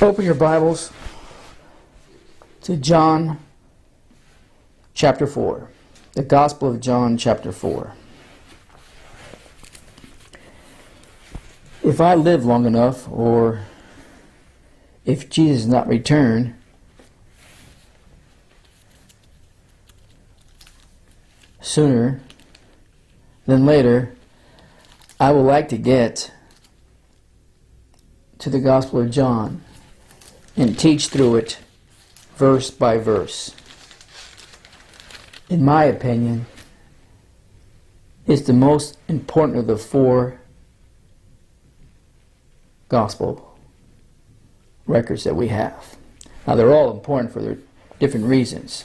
Open your Bibles to John chapter 4. The Gospel of John chapter 4. If I live long enough, or if Jesus does not return, sooner than later, I would like to get to the Gospel of John and teach through it verse by verse. In my opinion, it's the most important of the four gospel records that we have. Now, they're all important for their different reasons,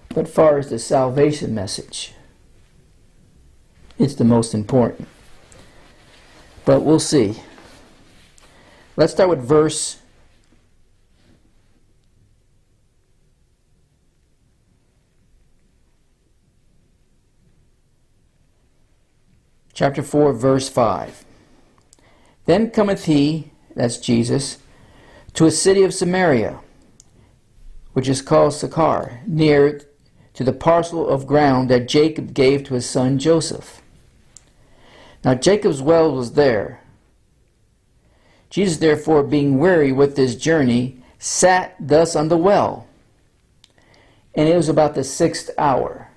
but as far as the salvation message, it's the most important. But we'll see. Let's start with verse chapter 4, verse 5. Then cometh he, that's Jesus, to a city of Samaria, which is called Sychar, near to the parcel of ground that Jacob gave to his son Joseph. Now Jacob's well was there. Jesus, therefore, being weary with his journey, sat thus on the well. And it was about the 6th hour.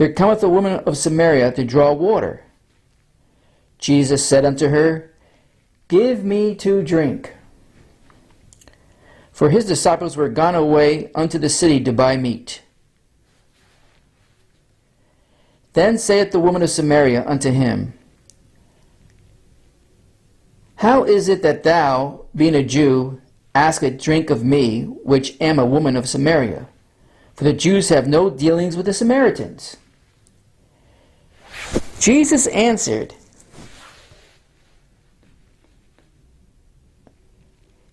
There cometh a woman of Samaria to draw water. Jesus said unto her, Give me to drink. For his disciples were gone away unto the city to buy meat. Then saith the woman of Samaria unto him, How is it that thou, being a Jew, ask a drink of me, which am a woman of Samaria? For the Jews have no dealings with the Samaritans. Jesus answered,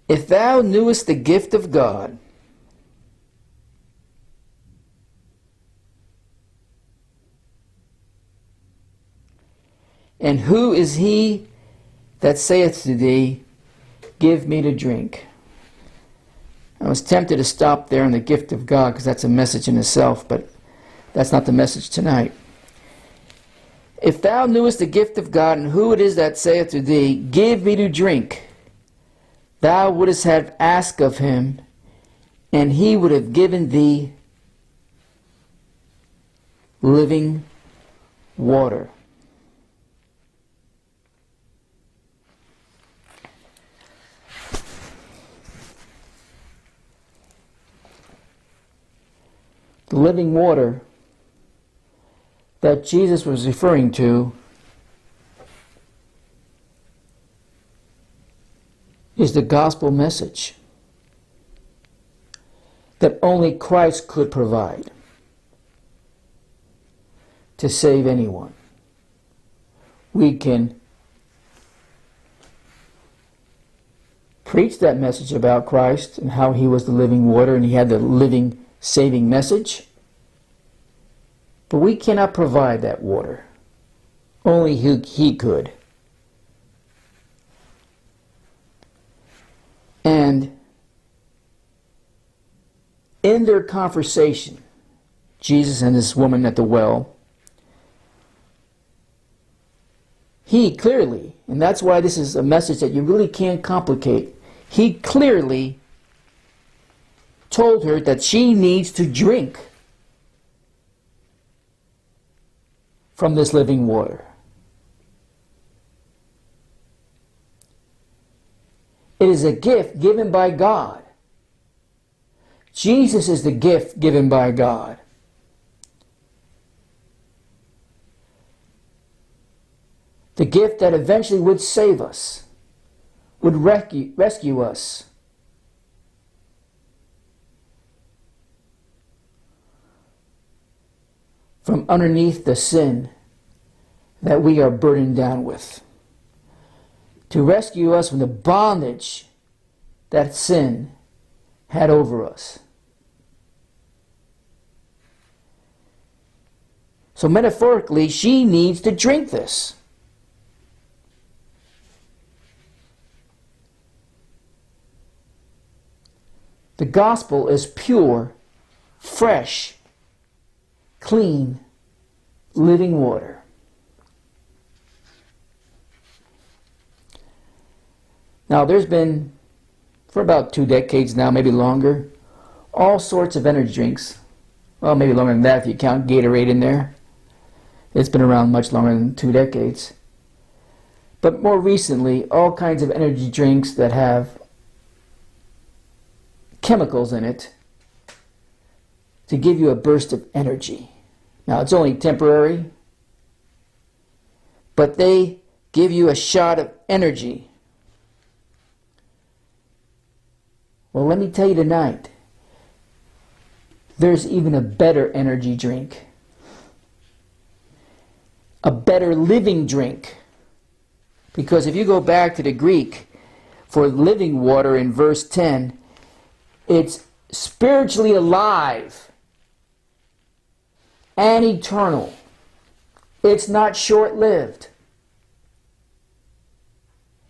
If thou knewest the gift of God, and who is he that saith to thee, Give me to drink? I was tempted to stop there on the gift of God, because that's a message in itself, but that's not the message tonight. If thou knewest the gift of God, and who it is that saith to thee, Give me to drink, thou wouldst have asked of him, and he would have given thee living water. The living water that Jesus was referring to is the gospel message that only Christ could provide to save anyone. We can preach that message about Christ and how he was the living water and he had the living saving message, but we cannot provide that water. Only he could. And in their conversation, Jesus and this woman at the well, he clearly, and that's why this is a message that you really can't complicate, he clearly told her that she needs to drink from this living water. It is a gift given by God. Jesus is the gift given by God. The gift that eventually would save us, would rescue us from underneath the sin that we are burdened down with. To rescue us from the bondage that sin had over us. So metaphorically, she needs to drink this. The gospel is pure, fresh, clean, living water. Now, there's been, for about 2 decades now, maybe longer, all sorts of energy drinks. Well, maybe longer than that if you count Gatorade in there. It's been around much longer than 2 decades. But more recently, all kinds of energy drinks that have chemicals in it to give you a burst of energy. Now, it's only temporary, but they give you a shot of energy. Well, let me tell you tonight, there's even a better energy drink. A better living drink. Because if you go back to the Greek for living water in verse 10, it's spiritually alive and eternal. It's not short-lived.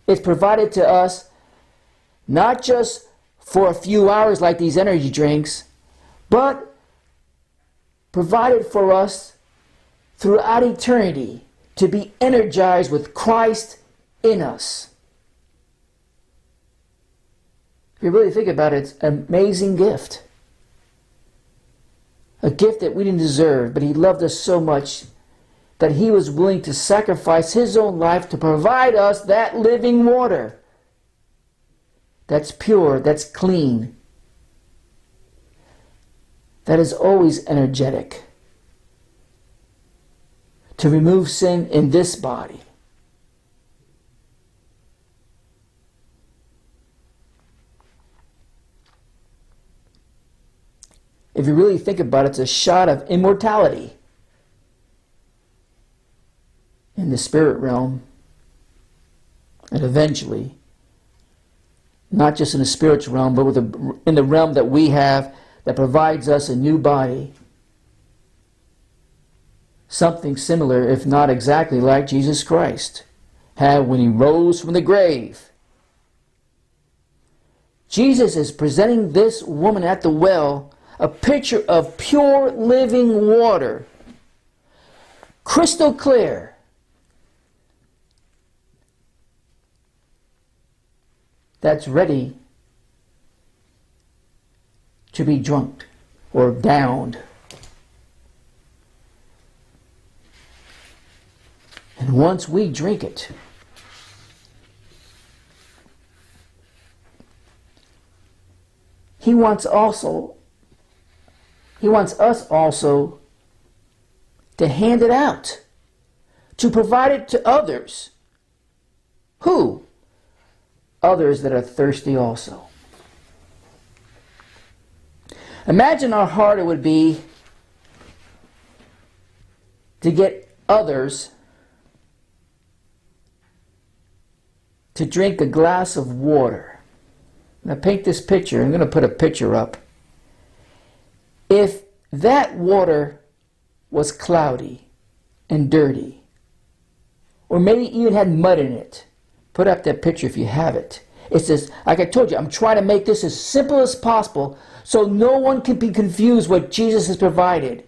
It's provided to us not just for a few hours like these energy drinks, but provided for us throughout eternity to be energized with Christ in us. If you really think about it, it's an amazing gift. A gift that we didn't deserve, but He loved us so much that He was willing to sacrifice His own life to provide us that living water. That's pure, that's clean, that is always energetic, to remove sin in this body. If you really think about it, it's a shot of immortality in the spirit realm, and eventually, not just in the spiritual realm, but in the realm that we have that provides us a new body. Something similar, if not exactly like Jesus Christ had when He rose from the grave. Jesus is presenting this woman at the well a picture of pure living water, crystal clear. That's ready to be drunk or downed. And once we drink it, He wants us also to hand it out, to provide it to others. Who? Others that are thirsty also. Imagine how hard it would be to get others to drink a glass of water. Now paint this picture. I'm going to put a picture up. If that water was cloudy and dirty, or maybe even had mud in it, put up that picture if you have it. It says, like I told you, I'm trying to make this as simple as possible so no one can be confused what Jesus has provided.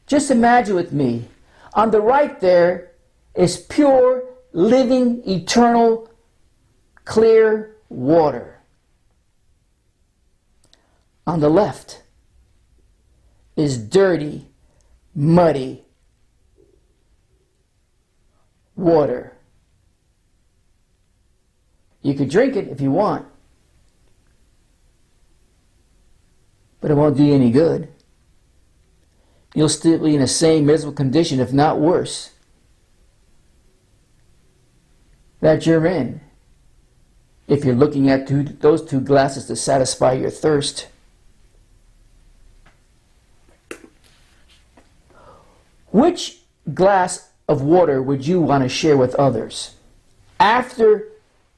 Just imagine with me, on the right there is pure, living, eternal, clear water. On the left is dirty, muddy water. You could drink it if you want, but it won't do you any good. You'll still be in the same miserable condition, if not worse, that you're in if you're looking at those two glasses to satisfy your thirst. Which glass of water would you want to share with others after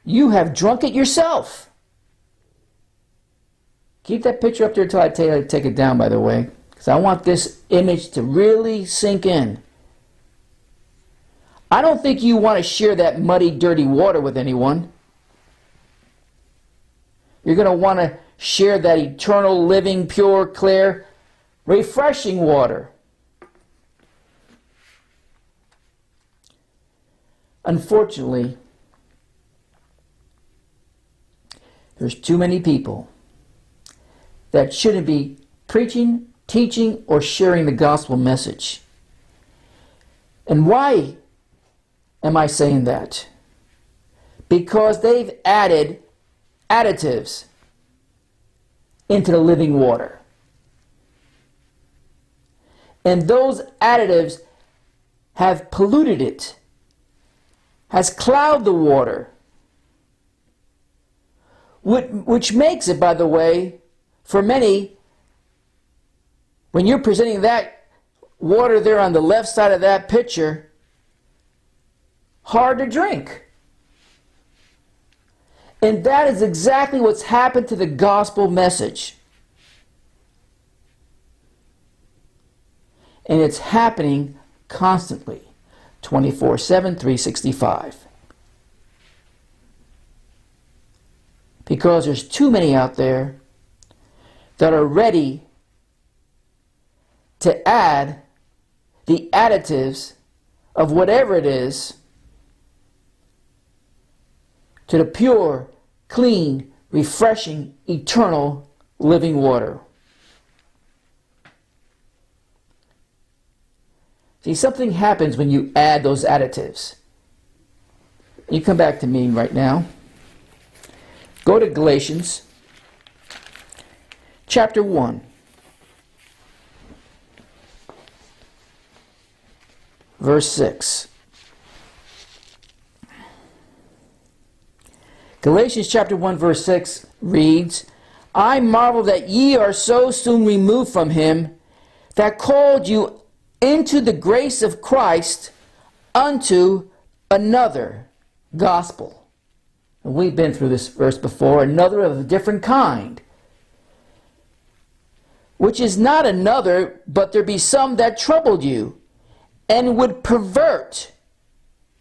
you have drunk it yourself? Keep that picture up there until I tell you to take it down, by the way, because I want this image to really sink in. I don't think you want to share that muddy, dirty water with anyone. You're going to want to share that eternal, living, pure, clear, refreshing water. Unfortunately, there's too many people that shouldn't be preaching, teaching, or sharing the gospel message. And why am I saying that? Because they've added additives into the living water. And those additives have polluted it, has clouded the water, which makes it, by the way, for many, when you're presenting that water there on the left side of that picture, hard to drink. And that is exactly what's happened to the gospel message. And it's happening constantly, 24/7, 365. Because there's too many out there that are ready to add the additives of whatever it is to the pure, clean, refreshing, eternal, living water. See, something happens when you add those additives. You come back to me right now. Go to Galatians chapter 1. Verse 6. Galatians chapter 1 verse 6 reads, I marvel that ye are so soon removed from him that called you into the grace of Christ unto another gospel. And we've been through this verse before, another of a different kind. Which is not another, but there be some that troubled you, and would pervert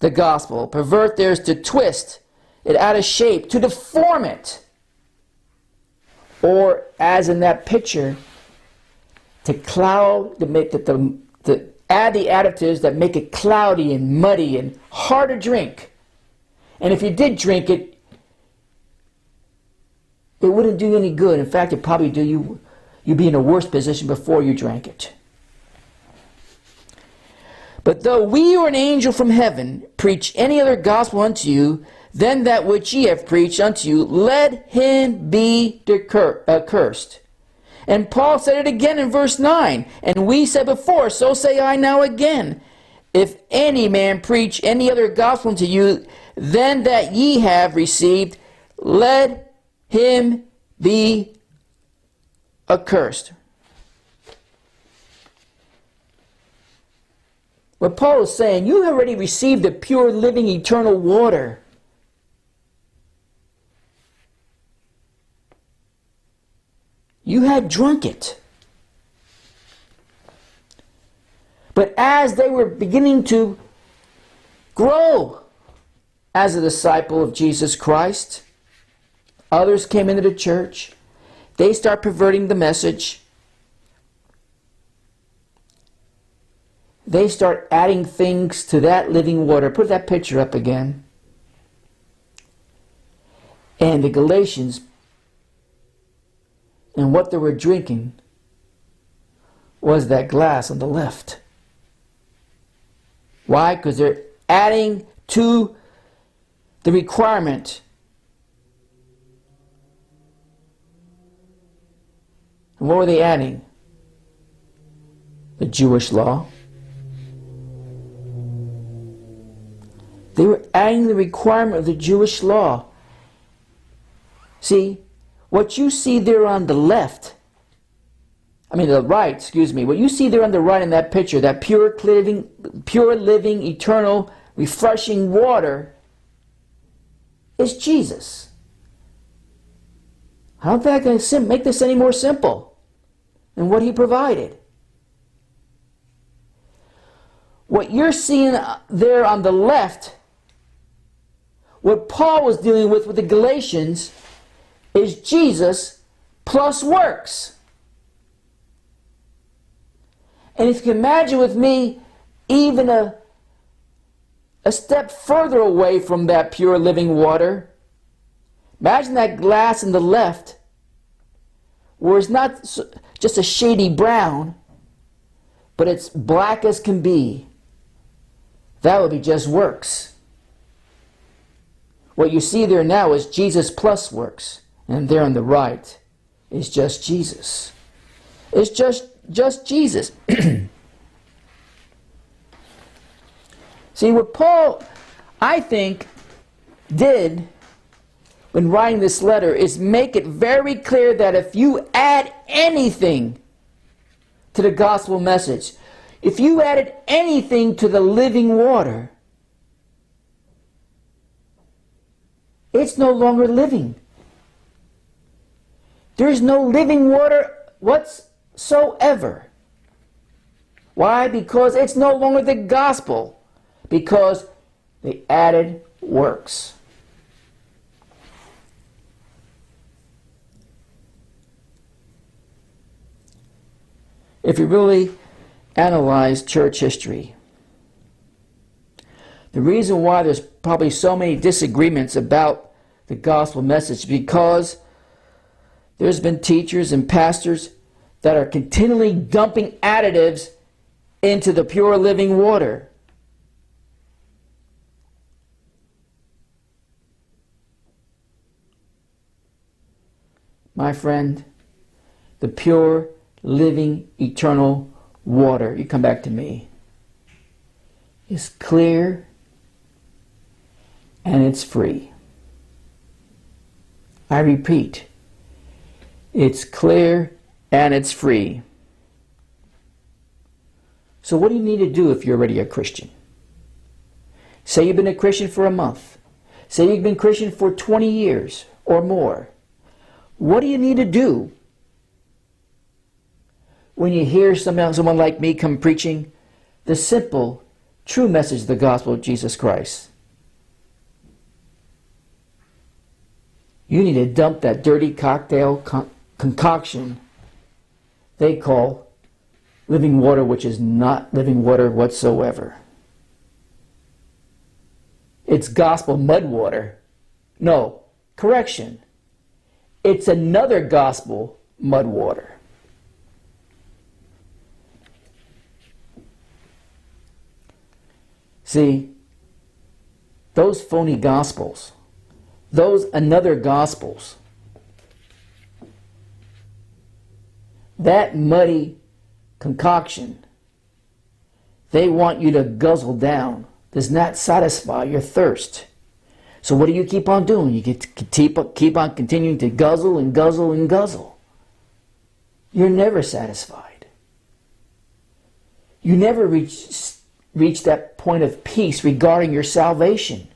the gospel. Pervert there is to twist it out of shape, to deform it. Or, as in that picture, to cloud, to add the additives that make it cloudy and muddy and hard to drink. And if you did drink it, it wouldn't do you any good. In fact, it'd probably do you'd be in a worse position before you drank it. But though we or an angel from heaven preach any other gospel unto you than that which ye have preached unto you, let him be accursed. And Paul said it again in verse 9. And we said before, so say I now again. If any man preach any other gospel unto you than that ye have received, let him be accursed. What Paul is saying, you have already received the pure, living, eternal water. You had drunk it. But as they were beginning to grow as a disciple of Jesus Christ, others came into the church. They start perverting the message. They start adding things to that living water. Put that picture up again. And the Galatians, and what they were drinking was that glass on the left. Why? Because they're adding to the requirement. And what were they adding? The Jewish law. They were adding the requirement of the Jewish law. See, what you see there on the right, what you see there on the right in that picture, that pure living, eternal, refreshing water, is Jesus. I don't think I can make this any more simple than what he provided. What you're seeing there on the left, what Paul was dealing with the Galatians, is Jesus plus works. And if you can imagine with me, even a step further away from that pure living water, imagine that glass in the left, where it's not just a shady brown, but it's black as can be. That would be just works. What you see there now is Jesus plus works. And there on the right is just Jesus. It's just Jesus. See, what Paul, I think, did when writing this letter is make it very clear that if you add anything to the gospel message, if you added anything to the living water, it's no longer living. There's no living water whatsoever. Why? Because it's no longer the gospel. Because they added works. If you really analyze church history, the reason why there's probably so many disagreements about the gospel message is because there's been teachers and pastors that are continually dumping additives into the pure living water. My friend, the pure, living, eternal water, you come back to me, is clear and it's free. I repeat, it's clear and it's free. So what do you need to do if you're already a Christian? Say you've been a Christian for a month. Say you've been a Christian for 20 years or more. What do you need to do when you hear someone like me come preaching the simple, true message of the gospel of Jesus Christ? You need to dump that dirty cocktail concoction they call living water, which is not living water whatsoever. It's gospel mud water. No, correction. It's another gospel mud water. See, those phony gospels, those another gospels, that muddy concoction they want you to guzzle down does not satisfy your thirst. So what do you keep on doing? You keep on continuing to guzzle and guzzle and guzzle. You're never satisfied. You never reach that point of peace regarding your salvation.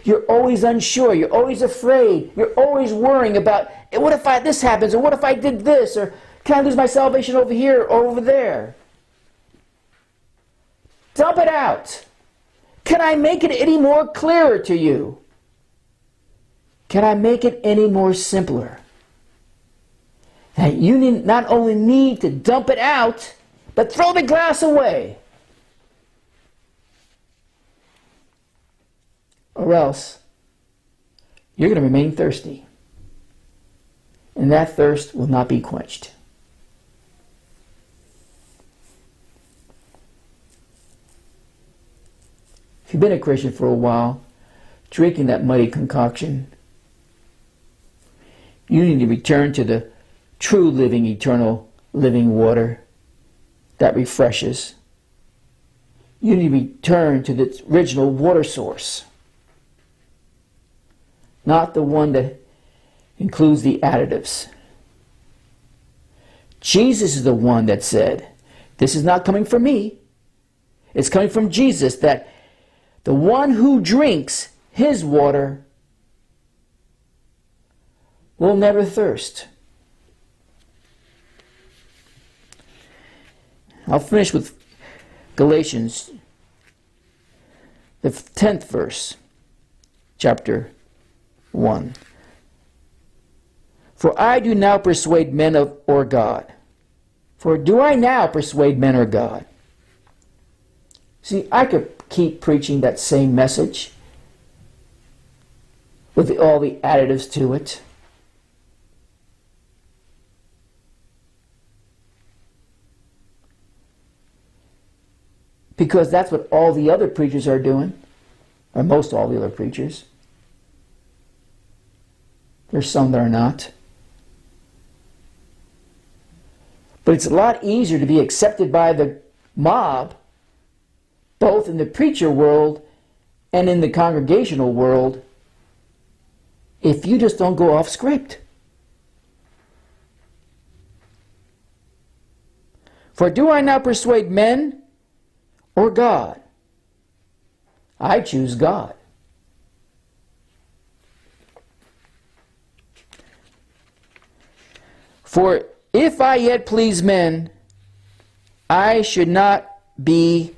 You're always unsure. You're always afraid. You're always worrying about, what if this happens? Or what if I did this? Or can I lose my salvation over here or over there? Dump it out. Can I make it any more clearer to you? Can I make it any more simpler? That you not only need to dump it out, but throw the glass away. Or else, you're going to remain thirsty. And that thirst will not be quenched. If you've been a Christian for a while, drinking that muddy concoction, you need to return to the true living, eternal living water that refreshes. You need to return to the original water source, not the one that includes the additives. Jesus is the one that said, this is not coming from me. It's coming from Jesus, that the one who drinks his water will never thirst. I'll finish with Galatians, the 10th verse, chapter 1. For I do now persuade men or God. For do I now persuade men or God? See, I could keep preaching that same message with all the additives to it. Because that's what all the other preachers are doing, or most all the other preachers. There's some that are not. But it's a lot easier to be accepted by the mob, both in the preacher world and in the congregational world, if you just don't go off script. For do I now persuade men or God? I choose God. For if I yet please men, I should not be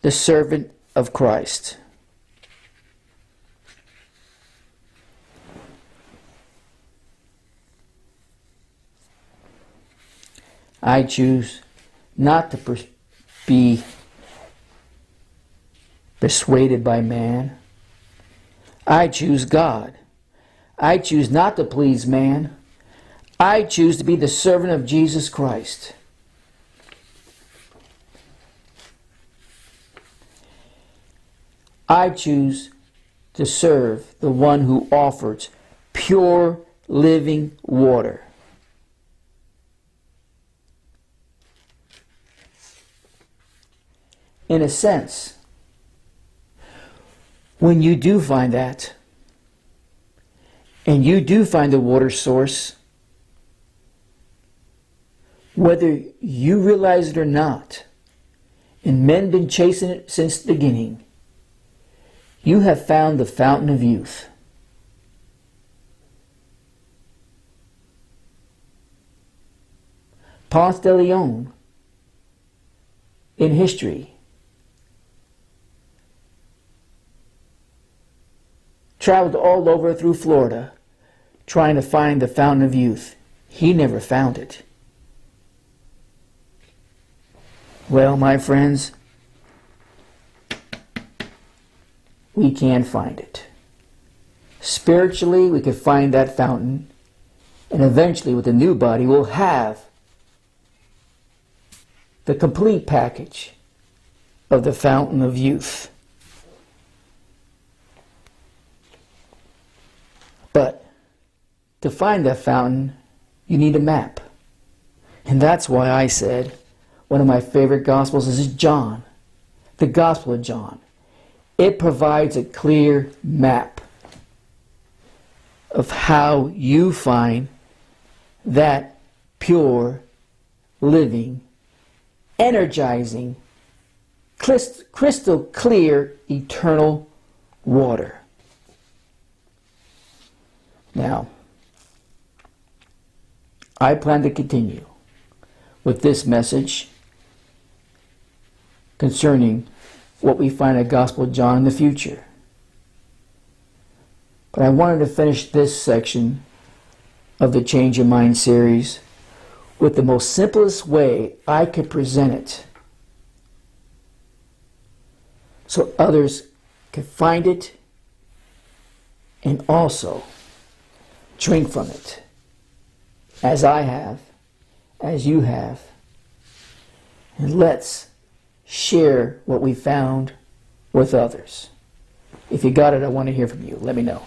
the servant of Christ. I choose not to be persuaded by man. I choose God. I choose not to please man. I choose to be the servant of Jesus Christ. I choose to serve the one who offers pure living water. In a sense, when you do find that, and you do find the water source, whether you realize it or not, and men been chasing it since the beginning, you have found the fountain of youth. Ponce de Leon, in history, traveled all over through Florida trying to find the fountain of youth. He never found it. Well, my friends, we can find it. Spiritually, we can find that fountain, and eventually with the new body, we'll have the complete package of the fountain of youth. But to find that fountain, you need a map. And that's why I said one of my favorite Gospels is John, the Gospel of John. It provides a clear map of how you find that pure, living, energizing, crystal clear, eternal water. Now, I plan to continue with this message concerning what we find in the Gospel of John in the future. But I wanted to finish this section of the Change Your Mind series with the most simplest way I could present it, so others can find it and also drink from it, as I have, as you have. And let's share what we found with others. If you got it, I want to hear from you. Let me know.